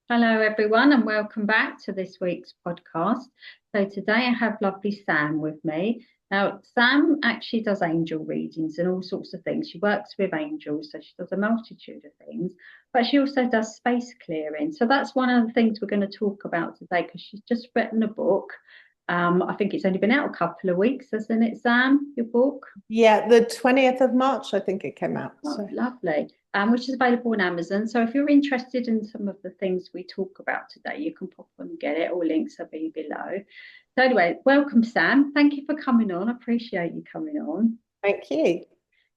Hello, everyone, and welcome back to this week's podcast. So, today I have lovely Sam with me. Now, Sam actually does angel readings and all sorts of things. She works with angels, so she does a multitude of things, but she also does space clearing. So, that's one of the things we're going to talk about today because she's just written a book. I think it's only been out a couple of weeks, hasn't it, Sam? Your book? Yeah, the 20th of March, I think it came out. Oh, So, lovely. Which is available on Amazon. So if you're interested in some of the things we talk about today, you can pop on and get it. All links will be below. So anyway, welcome, Sam. Thank you for coming on. I appreciate you coming on. thank you.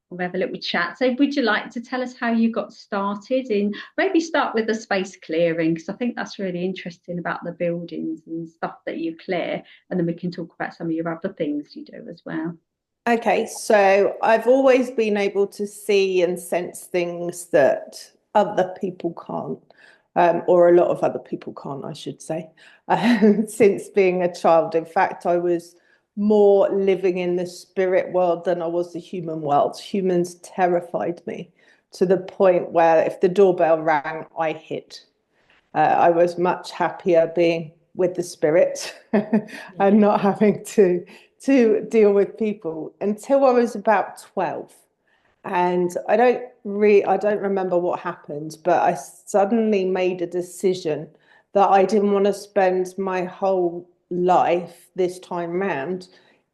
We'll have a little chat. So would you like to tell us how you got started in maybe start with the space clearing? Because I think that's really interesting about the buildings and stuff that you clear. And then we can talk about some of your other things you do as well. Okay, so I've always been able to see and sense things that other people can't, or a lot of other people can't, I should say, since being a child. In fact, I was more living in the spirit world than I was the human world. Humans terrified me to the point where if the doorbell rang, I hid. I was much happier being with the spirit and Yeah. not having to deal with people until I was about 12. And I don't remember what happened, but I suddenly made a decision that I didn't want to spend my whole life this time round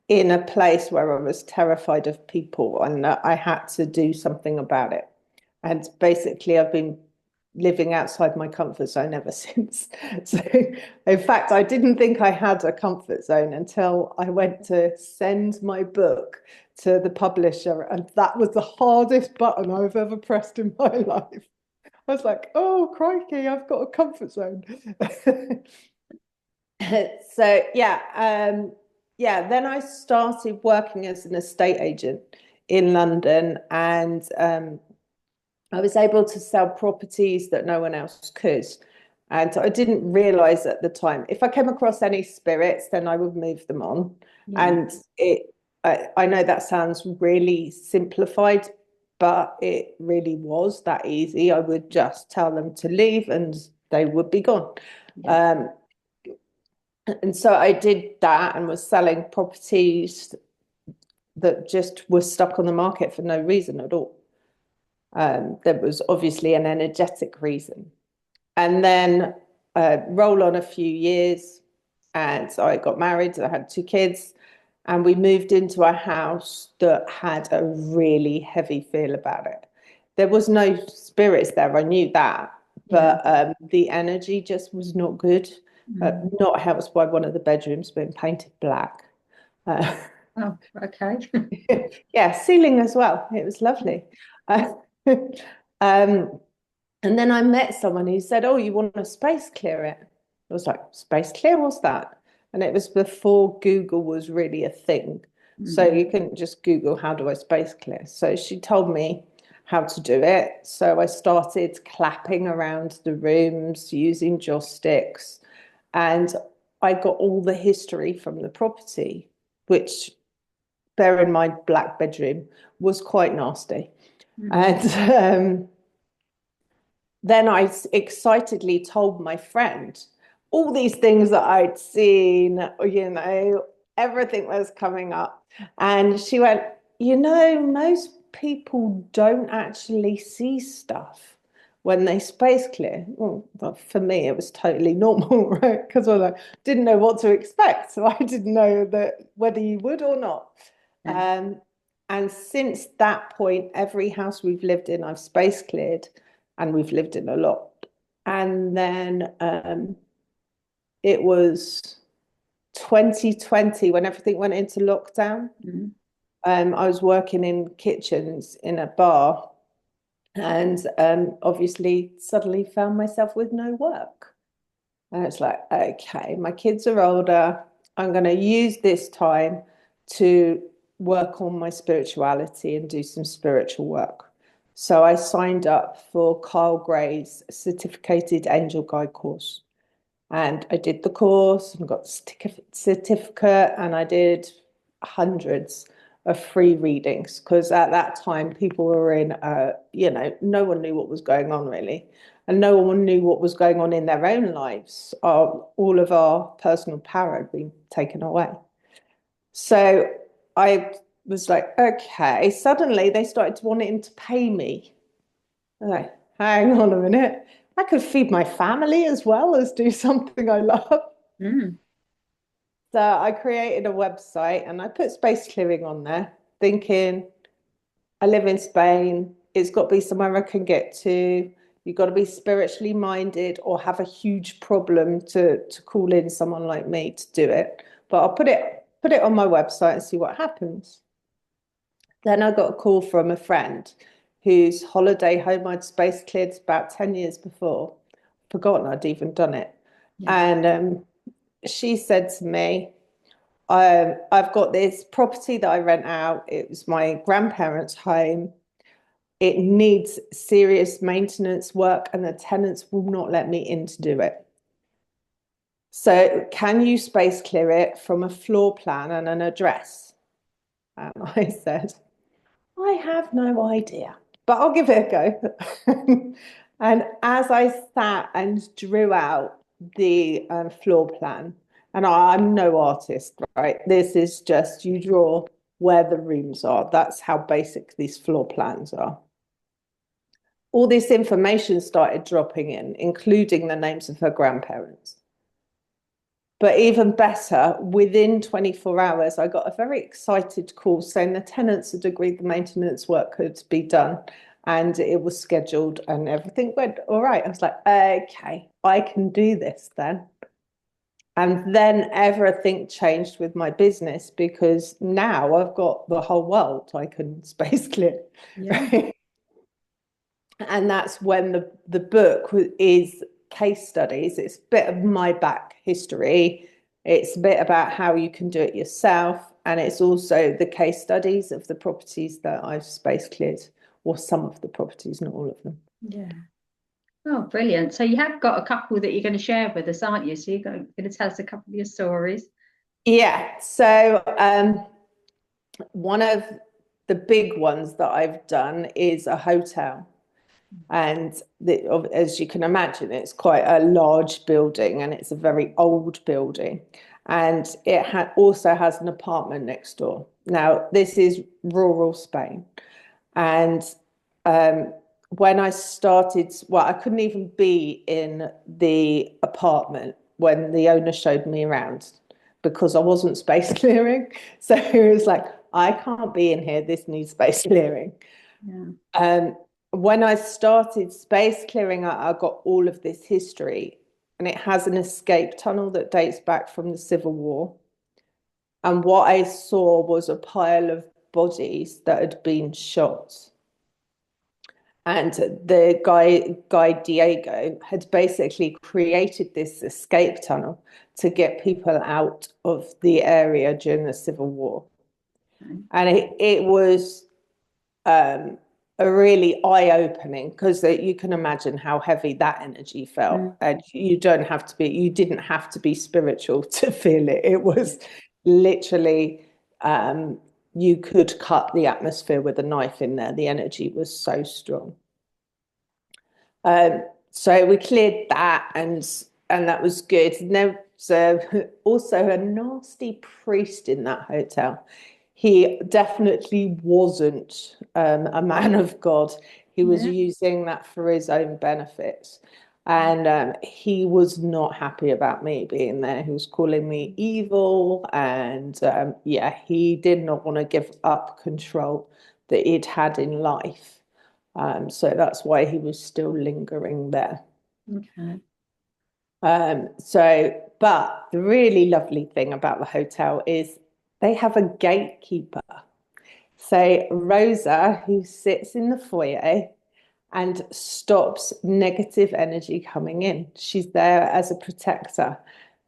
in a place where I was terrified of people and that I had to do something about it. And basically, I've been living outside my comfort zone ever since. So, in fact, I didn't think I had a comfort zone until I went to send my book to the publisher, and that was the hardest button I've ever pressed in my life. I was like, oh, crikey, I've got a comfort zone. So yeah, then I started working as an estate agent in London, and I was able to sell properties that no one else could. And I didn't realize at the time, if I came across any spirits, then I would move them on. Yeah. And I know that sounds really simplified, but it really was that easy. I would just tell them to leave and they would be gone. Yeah. Um, and so I did that and was selling properties that just were stuck on the market for no reason at all. There was obviously an energetic reason. And then roll on a few years, and so I got married. I had two kids, and we moved into a house that had a really heavy feel about it. There was no spirits there, I knew that, Yeah. but the energy just was not good. Mm. Not helped by one of the bedrooms being painted black. Uh, Oh, okay. yeah, ceiling as well. It was lovely. Uh, um, and then I met someone who said, oh, you want to space clear it? I was like, space clear? What's that? And it was before Google was really a thing. So Mm. you couldn't just Google, how do I space clear? So she told me how to do it. So I started clapping around the rooms using joss sticks. And I got all the history from the property, which, bear in mind, black bedroom was quite nasty. Mm. And then I excitedly told my friend all these things that I'd seen, everything was coming up. And she went, most people don't actually see stuff when they space clear. Well, for me, it was totally normal, right? Because didn't know what to expect. So I didn't know that whether you would or not. Yeah. Um, and since that point, every house we've lived in, I've space cleared and we've lived in a lot. And then it was 2020 when everything went into lockdown. Mm. I was working in kitchens in a bar and obviously suddenly found myself with no work. And it's like, okay, my kids are older. I'm going to use this time to work on my spirituality and do some spiritual work. So I signed up for Carl Gray's certificated angel guide course. And I did the course and got the certificate, and I did hundreds of free readings, because at that time people were in, no one knew what was going on really, and no one knew what was going on in their own lives. All of our personal power had been taken away. So I was like, okay. Suddenly they started wanting to pay me. I'm like, hang on a minute. I could feed my family as well as do something I love. Mm. So I created a website and I put space clearing on there, thinking I live in Spain. It's got to be somewhere I can get to. You've got to be spiritually minded or have a huge problem to call in someone like me to do it. But I'll put it on my website and see what happens. Then I got a call from a friend whose holiday home I'd space cleared about 10 years before. Forgotten I'd even done it. Yeah. And she said to me, I've got this property that I rent out. It was my grandparents' home. It needs serious maintenance work, and the tenants will not let me in to do it. So, can you space clear it from a floor plan and an address? And I said, I have no idea, but I'll give it a go. And as I sat and drew out the floor plan, and I'm no artist, right? This is just you draw where the rooms are. That's how basic these floor plans are. All this information started dropping in, including the names of her grandparents. But even better, within 24 hours, I got a very excited call saying the tenants had agreed the maintenance work could be done and it was scheduled and everything went all right. I was like, okay, I can do this then. And then everything changed with my business because now I've got the whole world I can space clear. Yeah. Right? And that's when the book is case studies. It's a bit of my back history. It's a bit about how you can do it yourself. And it's also the case studies of the properties that I've space cleared, or some of the properties, not all of them. Yeah. Oh, brilliant. So you have got a couple that you're going to share with us, aren't you? So you're going to tell us a couple of your stories. Yeah. So one of the big ones that I've done is a hotel. And as you can imagine, it's quite a large building and it's a very old building. And it also has an apartment next door. Now, this is rural Spain. And when I started, well, I couldn't even be in the apartment when the owner showed me around because I wasn't space clearing. So he was like, I can't be in here. This needs space clearing. Yeah. When I started space clearing, I got all of this history, and it has an escape tunnel that dates back from the Civil War. And what I saw was a pile of bodies that had been shot. And the guy Diego had basically created this escape tunnel to get people out of the area during the Civil War. Okay. And it was a really eye-opening because you can imagine how heavy that energy felt. Mm. And you didn't have to be spiritual to feel it. It was literally, you could cut the atmosphere with a knife in there. The energy was so strong. So we cleared that, and that was good. And there was also a nasty priest in that hotel. He definitely wasn't a man of God. He was Yeah. using that for his own benefits. And he was not happy about me being there. He was calling me evil. And yeah, he did not want to give up control that he'd had in life. So that's why he was still lingering there. Okay. But the really lovely thing about the hotel is they have a gatekeeper. So Rosa, who sits in the foyer and stops negative energy coming in. She's there as a protector,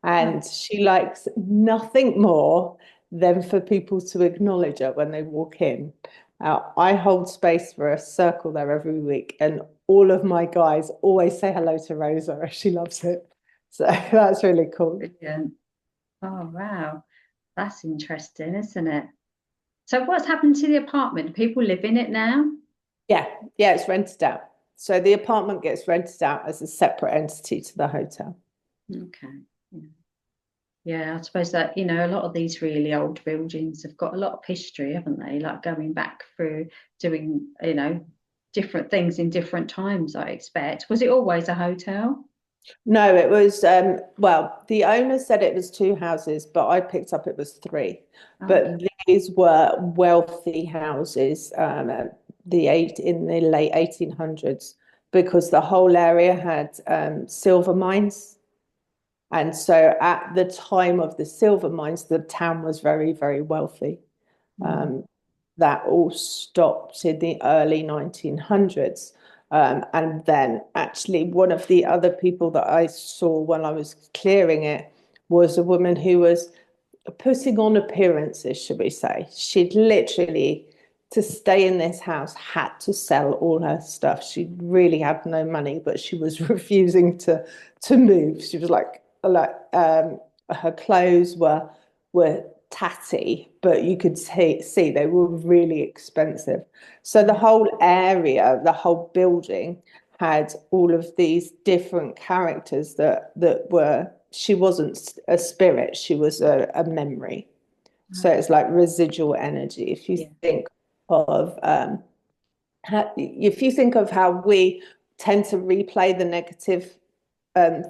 Oh, and she likes nothing more than for people to acknowledge her when they walk in. I hold space for a circle there every week, and all of my guys always say hello to Rosa. She loves it. So that's really cool. brilliant. Oh, wow. That's interesting, isn't it? So what's happened to the apartment? Do people live in it now? Yeah, yeah, it's rented out. So the apartment gets rented out as a separate entity to the hotel. Okay. Yeah. Yeah, I suppose that, a lot of these really old buildings have got a lot of history, haven't they? Like going back through doing, different things in different times, I expect. Was it always a hotel? No, it was well, the owner said it was two houses, but I picked up it was three. Okay. But these were wealthy houses at in the late 1800s because the whole area had silver mines. And so at the time of the silver mines, the town was very, very wealthy. Mm. Um, that all stopped in the early 1900s. And then, actually, one of the other people that I saw when I was clearing it was a woman who was putting on appearances, should we say. She'd literally, to stay in this house, had to sell all her stuff. She really had no money, but she was refusing to move. She was like her clothes were tatty, but you could see they were really expensive. So the Yeah. whole area, the whole building had all of these different characters that were she wasn't a spirit, she was a memory. So Okay. it's like residual energy. Yeah. Of if you think of how we tend to replay the negative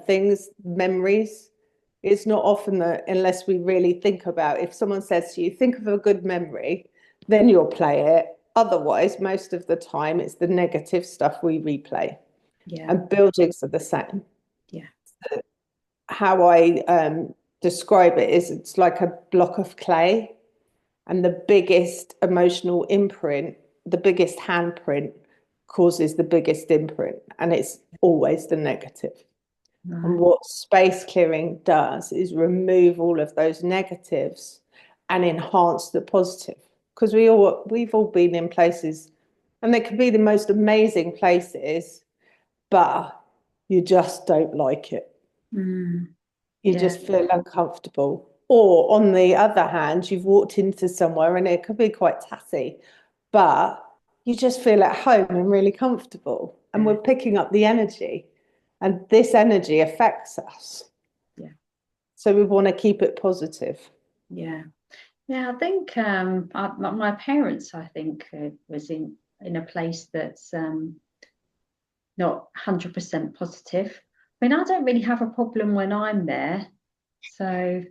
things, memories, it's not often that unless we really think about if someone says to you, think of a good memory, then you'll play it. Otherwise, most of the time, it's the negative stuff we replay. Yeah. And buildings are the same. Yeah. How I describe it is it's like a block of clay, and the biggest emotional imprint, the biggest handprint, causes the biggest imprint, and it's always the negative. And Right. what space clearing does is remove all of those negatives and enhance the positive. Because we've all been in places, and they could be the most amazing places, but you just don't like it. Mm. You Yeah. just feel uncomfortable. Or on the other hand, you've walked into somewhere and it could be quite tatty, but you just feel at home and really comfortable. And Yeah. we're picking up the energy, and this energy affects us. Yeah. So we want to keep it positive. Yeah. Yeah. I think my parents, I think, was in a place that's not 100% positive. I mean, I don't really have a problem when I'm there. So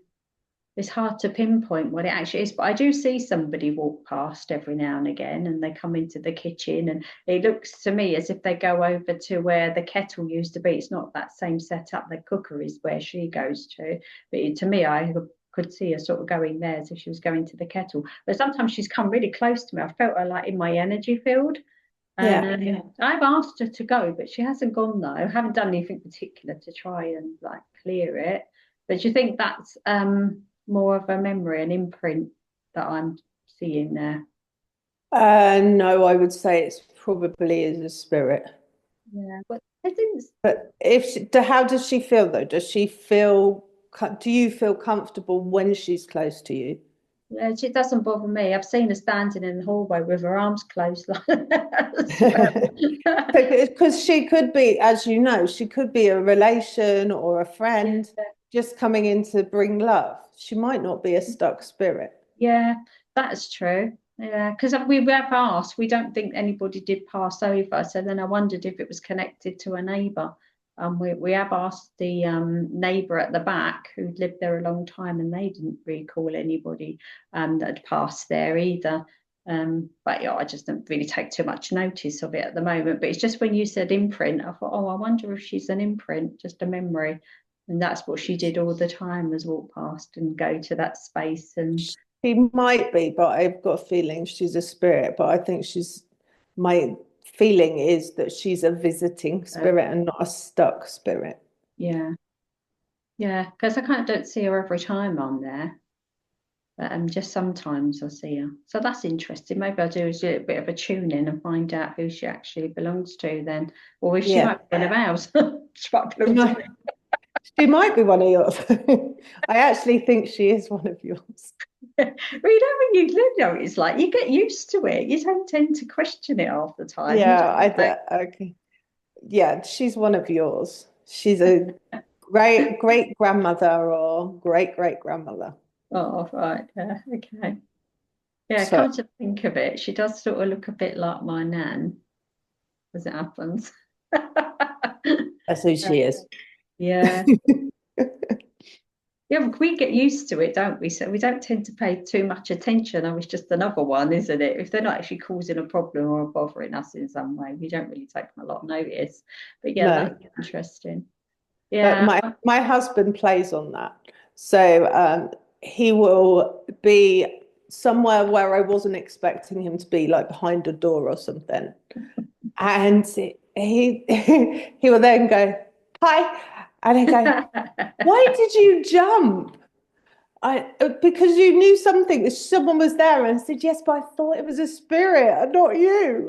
it's hard to pinpoint what it actually is, but I do see somebody walk past every now and again, and they come into the kitchen, and it looks to me as if they go over to where the kettle used to be. It's not that same setup. The cooker is where she goes to, but to me, I could see her sort of going there as if she was going to the kettle. But sometimes she's come really close to me. I felt her like in my energy field. And Yeah. I've asked her to go, but she hasn't gone though. I haven't done anything particular to try and like clear it. But do you think that's more of a memory, an imprint that I'm seeing there? No, I would say it's probably is a spirit. Yeah, but I didn't. But how does she feel though? Do you feel comfortable when she's close to you? Yeah, it doesn't bother me. I've seen her standing in the hallway with her arms closed like that as well. Because she could be, as you know, she could be a relation or a Yeah, friend just coming in to bring love. She might not be a stuck spirit. yeah, that's true. Yeah, because we have asked, we don't think anybody did pass over. So then I wondered if it was connected to a neighbour. We have asked the neighbour at the back who'd lived there a long time, and they didn't recall anybody that had passed there either. But yeah, I just don't really take too much notice of it at the moment. But it's just when you said imprint, I thought, oh, I wonder if she's an imprint, just a memory. And that's what she did all the time, was walk past and go to that space. And She might be, but I've got a feeling she's a spirit. But I think my feeling is that she's a visiting spirit and not a stuck spirit. yeah, yeah, because I kind of don't see her every time I'm there, but just sometimes I see her. So that's interesting. Maybe I'll do a little bit of a tune in and find out who she actually belongs to then, or if she Yeah. might be one of ours. She might She belong to might, she might be one of yours. I actually think she is one of yours. you know, when you know, it's like you get used to it. You don't tend to question it half the time. You Yeah, just I like, do. Okay. Yeah, she's one of yours. She's a great great grandmother or great great grandmother. oh, right, yeah, okay. Yeah, So come to think of it, she does sort of look a bit like my nan, as it happens. that's who she is. Yeah. Yeah, but we get used to it, don't we? So we don't tend to pay too much attention. Oh, it's just another one, isn't it? If they're not actually causing a problem or bothering us in some way, we don't really take them a lot of notice. But yeah, No, that's interesting. but Yeah. my husband plays on that. So he will be somewhere where I wasn't expecting him to be, like behind a door or something. And he he will then go, "Hi," and I go, "Why did you jump?" Because you knew something. Someone was there, and I said, "Yes, but I thought it was a spirit, and not you."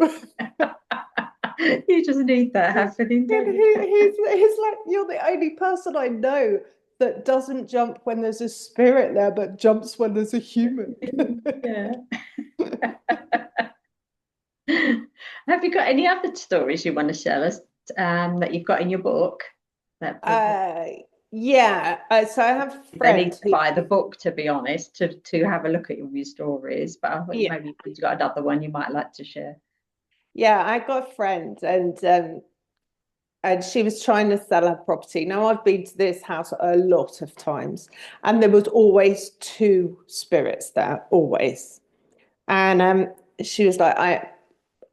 You just need that happening, And don't you? he's like, "You're the only person I know that doesn't jump when there's a spirit there, but jumps when there's a human." Yeah. Have you got any other stories you want to share us that you've got in your book? That Uh, yeah. So I have a they need friend to who, buy the book, to be honest, to have a look at your stories. But I think yeah, maybe you've got another one you might like to share. yeah, I got a friend, and she was trying to sell her property. Now I've been to this house a lot of times, and there was always two spirits there, always. And she was like,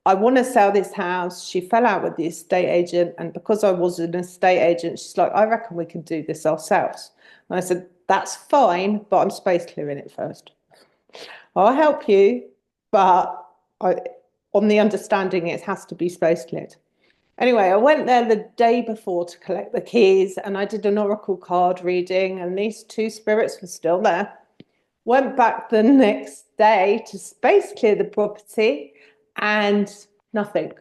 I want to sell this house. She fell out with the estate agent, and because I was an estate agent, she's like, I reckon we can do this ourselves. And I said, that's fine, but I'm space clearing it first. I'll help you, but I, on the understanding it has to be space cleared. Anyway, I went there the day before to collect the keys and I did an oracle card reading, and these two spirits were still there. Went back the next day to space clear the property and nothing.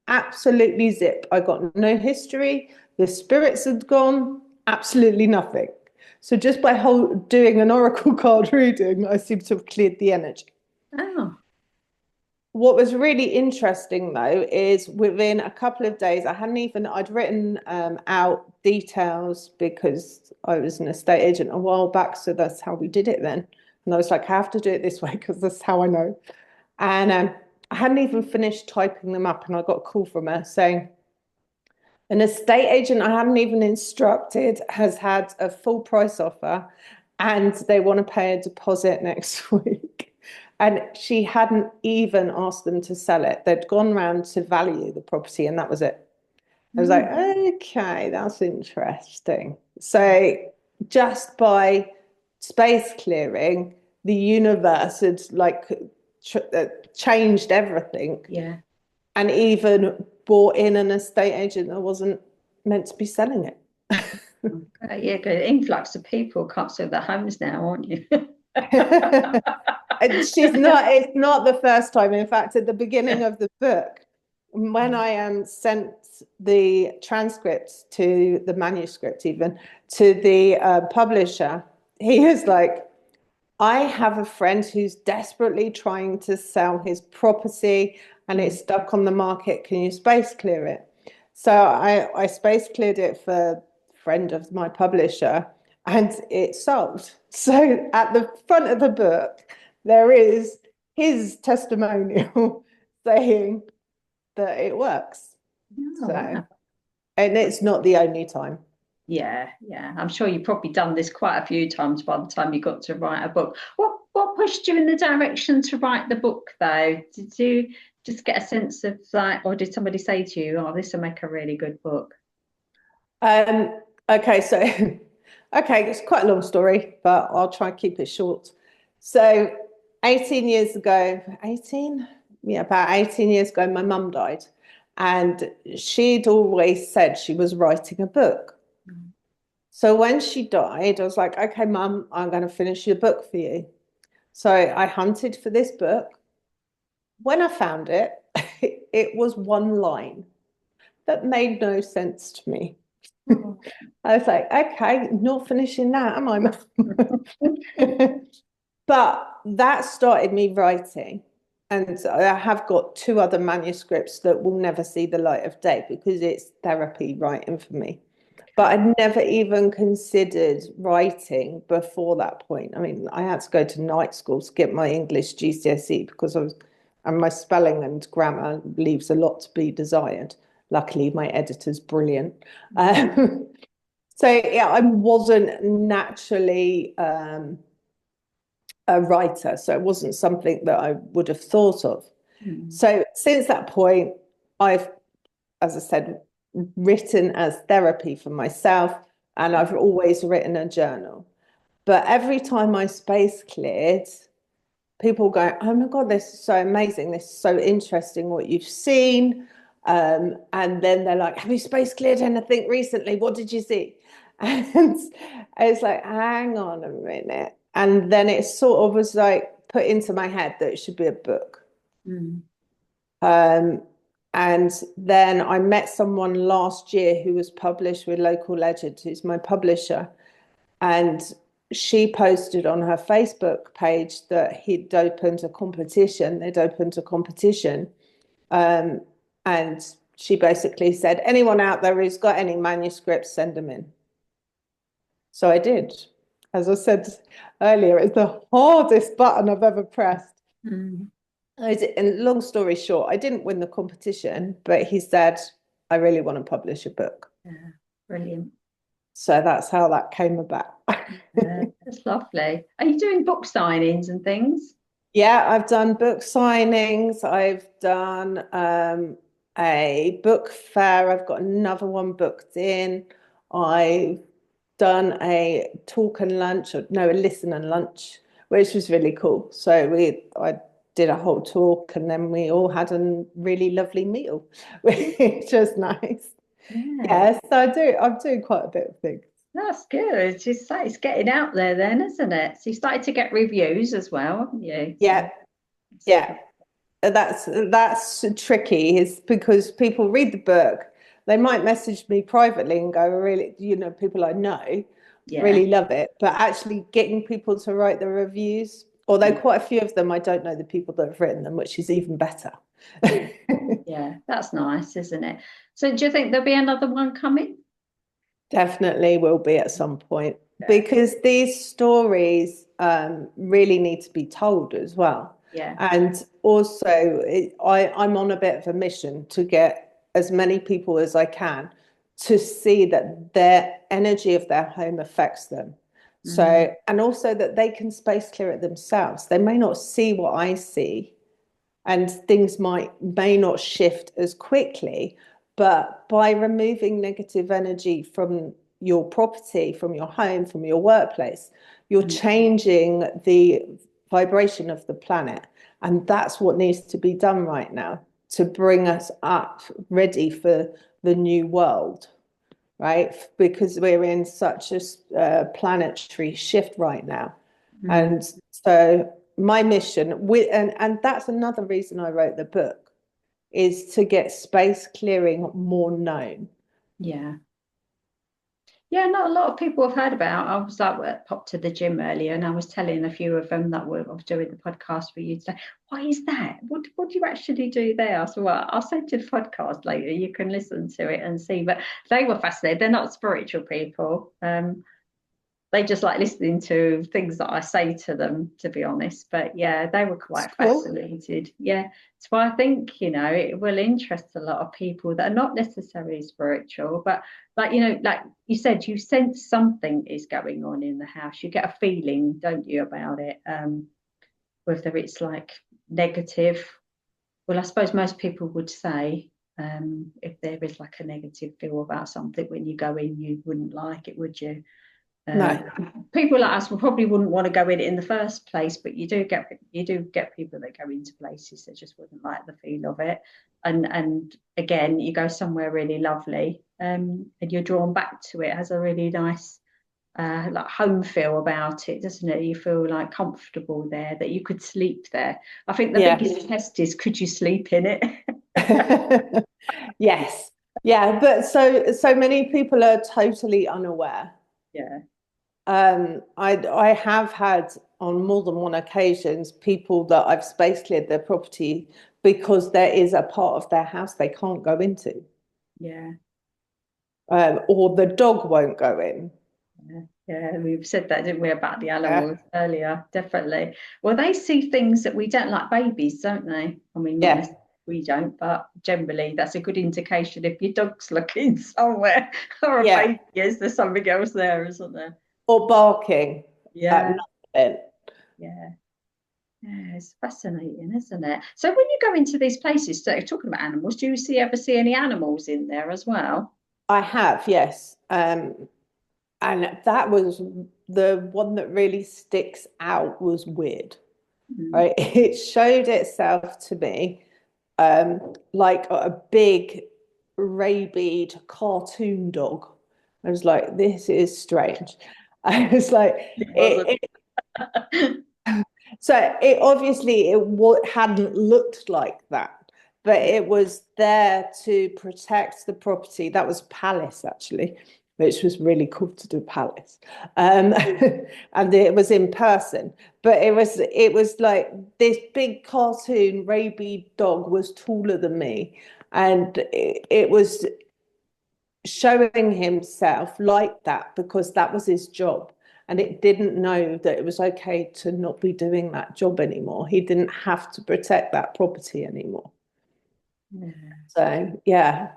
Absolutely zip. I got no history. The spirits had gone, absolutely nothing. So just by doing an oracle card reading, I seem to have cleared the energy. Oh, What was really interesting though is within a couple of days, I'd written out details because I was an estate agent a while back. So that's how we did it then. And I was like, I have to do it this way because that's how I know. And I hadn't even finished typing them up. And I got a call from her saying, an estate agent I hadn't even instructed has had a full price offer and they want to pay a deposit next week. And she hadn't even asked them to sell it. They'd gone round to value the property and that was it. I was like, mm, okay, that's interesting. So just by space clearing, the universe had like changed everything yeah. and even brought in an estate agent that wasn't meant to be selling it. Okay, yeah, good. Influx of people can't sell their homes now, aren't you? And it's not the first time. In fact, at the beginning of the book, when I sent the transcript to the manuscript, even to the publisher, he was like, I have a friend who's desperately trying to sell his property and it's stuck on the market. Can you space clear it? So I space cleared it for a friend of my publisher and it sold. So at the front of the book, there is his testimonial saying that it works. Oh, So, wow. and it's not the only time. Yeah, yeah. I'm sure you've probably done this quite a few times by the time you got to write a book. What pushed you in the direction to write the book though? Did you just get a sense of like, or did somebody say to you, oh, this will make a really good book? Okay, so okay, it's quite a long story, but I'll try and keep it short. So 18 years ago, 18? Yeah, about 18 years ago, my mum died. And she'd always said she was writing a book. Mm. So when she died, I was like, okay, mum, I'm going to finish your book for you. So I hunted for this book. When I found it, it was one line that made no sense to me. Oh. I was like, okay, not finishing that, am I, Mum? But that started me writing. And I have got two other manuscripts that will never see the light of day because it's therapy writing for me. But Okay. I'd never even considered writing before that point. I mean, I had to go to night school to get my English GCSE because and my spelling and grammar leaves a lot to be desired. Luckily, my editor's brilliant. Um, so yeah, I wasn't naturally a writer, so it wasn't something that I would have thought of. Mm. So since that point, I've, as I said, written as therapy for myself, and I've always written a journal. But every time my space cleared, people go, "Oh my God, this is so amazing. This is so interesting what you've seen." And then they're like, "Have you space cleared anything recently? What did you see?" And it's like, hang on a minute. And then it sort of was like put into my head that it should be a book. Mm. Um, and then I met someone last year who was published with Local Legend, who's my publisher. And she posted on her Facebook page that he'd opened a competition. They'd opened a competition. Um, and she basically said, anyone out there who's got any manuscripts, send them in. So I did. As I said earlier, it's the hardest button I've ever pressed. Mm. And long story short, I didn't win the competition, but he said, I really want to publish a book. Yeah, brilliant. So that's how that came about. Yeah, that's lovely. Are you doing book signings and things? Yeah, I've done book signings. I've done a book fair. I've got another one booked in. I've done a talk and lunch, or no, a listen and lunch, which was really cool. So I did a whole talk, and then we all had a really lovely meal, which was nice. Yeah, Yeah, so I'm doing quite a bit of things. that's good. It's getting out there then, isn't it? So you started to get reviews as well, haven't you? So Yeah, it's yeah. That's tricky is because people read the book, they might message me privately and go, really, people I know yeah, really love it, but actually getting people to write the reviews, although yeah, quite a few of them I don't know the people that have written them, which is even better. yeah, yeah. That's nice, isn't it? So do you think there'll be another one coming? Definitely will be at some point Yeah, because these stories really need to be told as well. yeah, And also, I'm on a bit of a mission to get as many people as I can to see that their energy of their home affects them. mm, So, and also that they can space clear it themselves. They may not see what I see, and things may not shift as quickly, but by removing negative energy from your property, from your home, from your workplace, you're mm, changing the vibration of the planet. And that's what needs to be done right now to bring us up ready for the new world, right? Because we're in such a planetary shift right now. mm, And so my mission with and that's another reason I wrote the book is to get space clearing more known. yeah. Yeah, not a lot of people have heard about. I was like, popped to the gym earlier, and I was telling a few of them that were I was doing the podcast for you today. What is that? What do you actually do there? I said, well, I'll send you the podcast later. You can listen to it and see. But they were fascinated. They're not spiritual people. They just like listening to things that I say to them, to be honest. But yeah, they were It's quite cool. fascinated. Yeah. So I think, it will interest a lot of people that are not necessarily spiritual, but like you said, you sense something is going on in the house. You get a feeling, don't you, about it? Whether it's like negative. Well, I suppose most people would say if there is like a negative feel about something when you go in, you wouldn't like it, would you? Uh, No. People like us will probably wouldn't want to go in the first place, but you do get people that go into places that just wouldn't like the feel of it. And again, you go somewhere really lovely, and you're drawn back to it. It has a really nice like home feel about it, doesn't it? You feel like comfortable there, that you could sleep there. I think the Yeah. biggest test is could you sleep in it? Yes. Yeah, but so many people are totally unaware. Yeah. I have had on more than one occasions people that I've space cleared their property because there is a part of their house they can't go into, Yeah. or the dog won't go in. Yeah, yeah, we've said that, didn't we, about the Yeah, animals earlier? Definitely. Well, they see things that we don't, like babies, don't they? I mean, not yeah, necessarily we don't, but generally that's a good indication if your dog's looking somewhere or a yeah. baby is, there's something else there, isn't there? Or barking at Yeah, nothing. yeah. Yeah, it's fascinating, isn't it? So when you go into these places, so talking about animals, do you ever see any animals in there as well? I have, yes. And that was the one that really sticks out was weird, Mm. right? It showed itself to me like a big rabied cartoon dog. I was like, this is strange. I was like, It wasn't. so it obviously hadn't looked like that, but it was there to protect the property. That was Palace actually, which was really cool to do Palace, and it was in person. But it was like this big cartoon rabid dog was taller than me, and it was showing himself like that because that was his job. And it didn't know that it was okay to not be doing that job anymore. He didn't have to protect that property anymore. Yeah. So, yeah,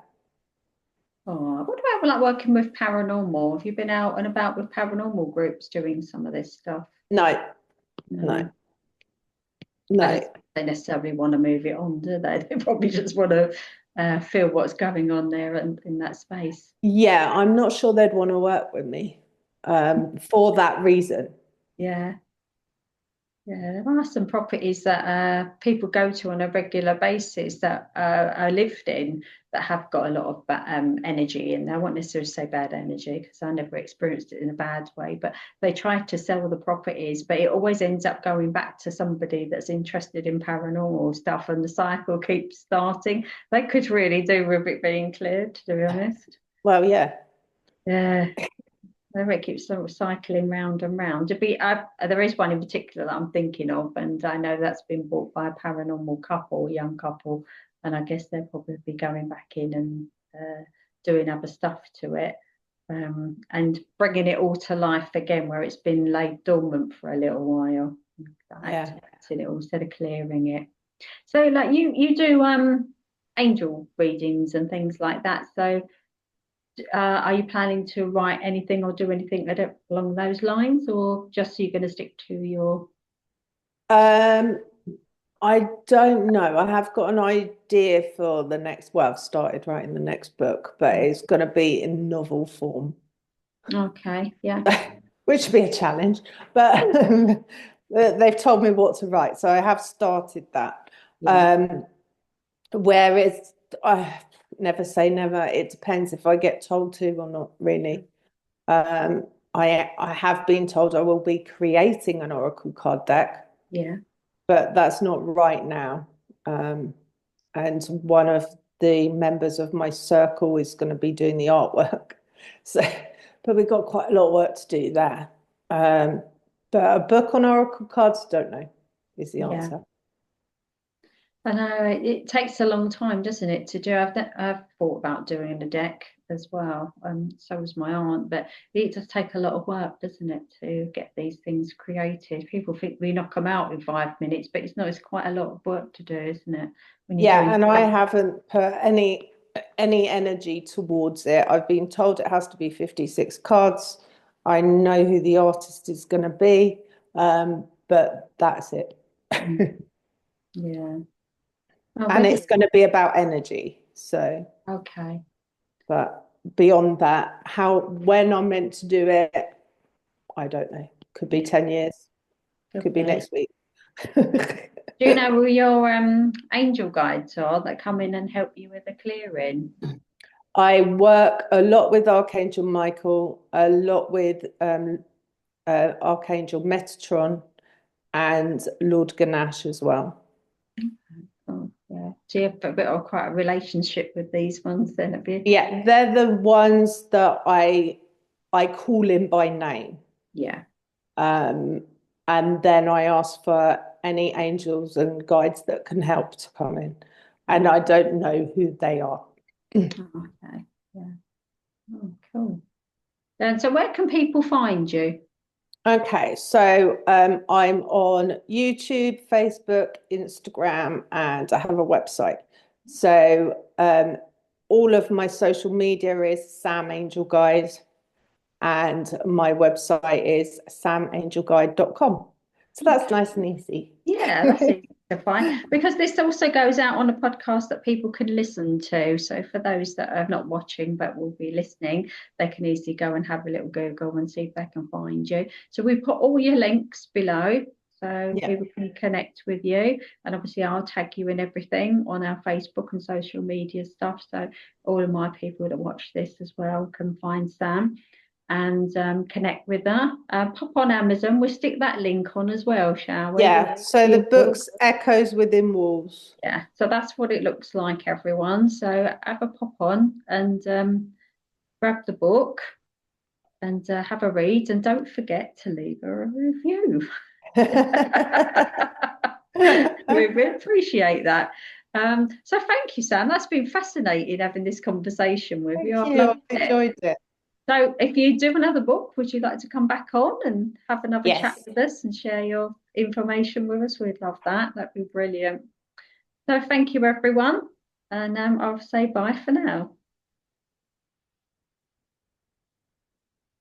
Oh, what about like working with paranormal? Have you been out and about with paranormal groups doing some of this stuff? no, no, No, I don't no. think they necessarily want to move it on, do they? They probably just want to feel what's going on there and in that space. Yeah, I'm not sure they'd want to work with me for that reason. Yeah. Yeah, there are some properties that people go to on a regular basis that are lived in that have got a lot of energy in there. I won't necessarily say bad energy because I never experienced it in a bad way, but they try to sell the properties, but it always ends up going back to somebody that's interested in paranormal stuff and the cycle keeps starting. They could really do with it being cleared, to be honest. Well, yeah, Yeah. Whether it keeps sort of cycling round and round. There is one in particular that I'm thinking of, and I know that's been bought by a paranormal couple, young couple, and I guess they'll probably be going back in and doing other stuff to it, and bringing it all to life again, where it's been laid dormant for a little while, yeah. activating it all instead of clearing it. So, like you do angel readings and things like that. So are you planning to write anything or do anything along those lines, or just so you're going to stick to your? Um, I don't know. I have got an idea for the next, well, I've started writing the next book, but it's going to be in novel form. Okay, yeah, Which would be a challenge, but they've told me what to write, so I have started that. yeah, Um, whereas I never say never. It depends if I get told to or not, really. I have been told I will be creating an oracle card deck, yeah, but that's not right now. Um, and one of the members of my circle is going to be doing the artwork. So, but we've got quite a lot of work to do there. Um, but a book on oracle cards, don't know, is the yeah. answer. I know it takes a long time, doesn't it, to do? I've thought about doing a deck as well, and so was my aunt. But it does take a lot of work, doesn't it, to get these things created? People think we knock them out in 5 minutes, but it's not. It's quite a lot of work to do, isn't it? When you're Yeah, doing and I stuff. haven't put any energy towards it. I've been told it has to be 56 cards. I know who the artist is going to be, but that's it. Mm, yeah. Oh, And but it's going to be about energy. So, okay. but beyond that, when I'm meant to do it, I don't know. Could be Yeah, 10 years, could could be be. next week. Do you know who your angel guides are that come in and help you with the clearing? I work a lot with Archangel Michael, a lot with Archangel Metatron, and Lord Ganesh as well. Oh, yeah. Do you have a bit of quite a relationship with these ones then, have you? Yeah, they're the ones that I call in by name. Yeah. Um, and then I ask for any angels and guides that can help to come in. And I don't know who they are. Oh, okay. Yeah. Oh, cool. And so where can people find you? Okay, so I'm on YouTube, Facebook, Instagram, and I have a website. So all of my social media is Sam Angel Guide, and my website is samangelguide.com. So that's nice and easy. Yeah, that's easy to find because this also goes out on a podcast that people can listen to. So for those that are not watching but will be listening, they can easily go and have a little Google and see if they can find you. So we put all your links below so Yeah. people can connect with you. And obviously I'll tag you in everything on our Facebook and social media stuff. So all of my people that watch this as well can find Sam and connect with her. Pop on Amazon. We'll stick that link on as well, shall we? Yeah. So the book's Echoes Within Walls. Yeah, so that's what it looks like, everyone. So have a pop on and grab the book and have a read. And don't forget to leave her a review. We really appreciate that. So thank you, Sam. That's been fascinating having this conversation with you. Thank I've you. loved I it. enjoyed it. So if you do another book, would you like to come back on and have another chat Yes. with us and share your information with us? We'd love that. That'd be brilliant. So thank you, everyone. And I'll say bye for now.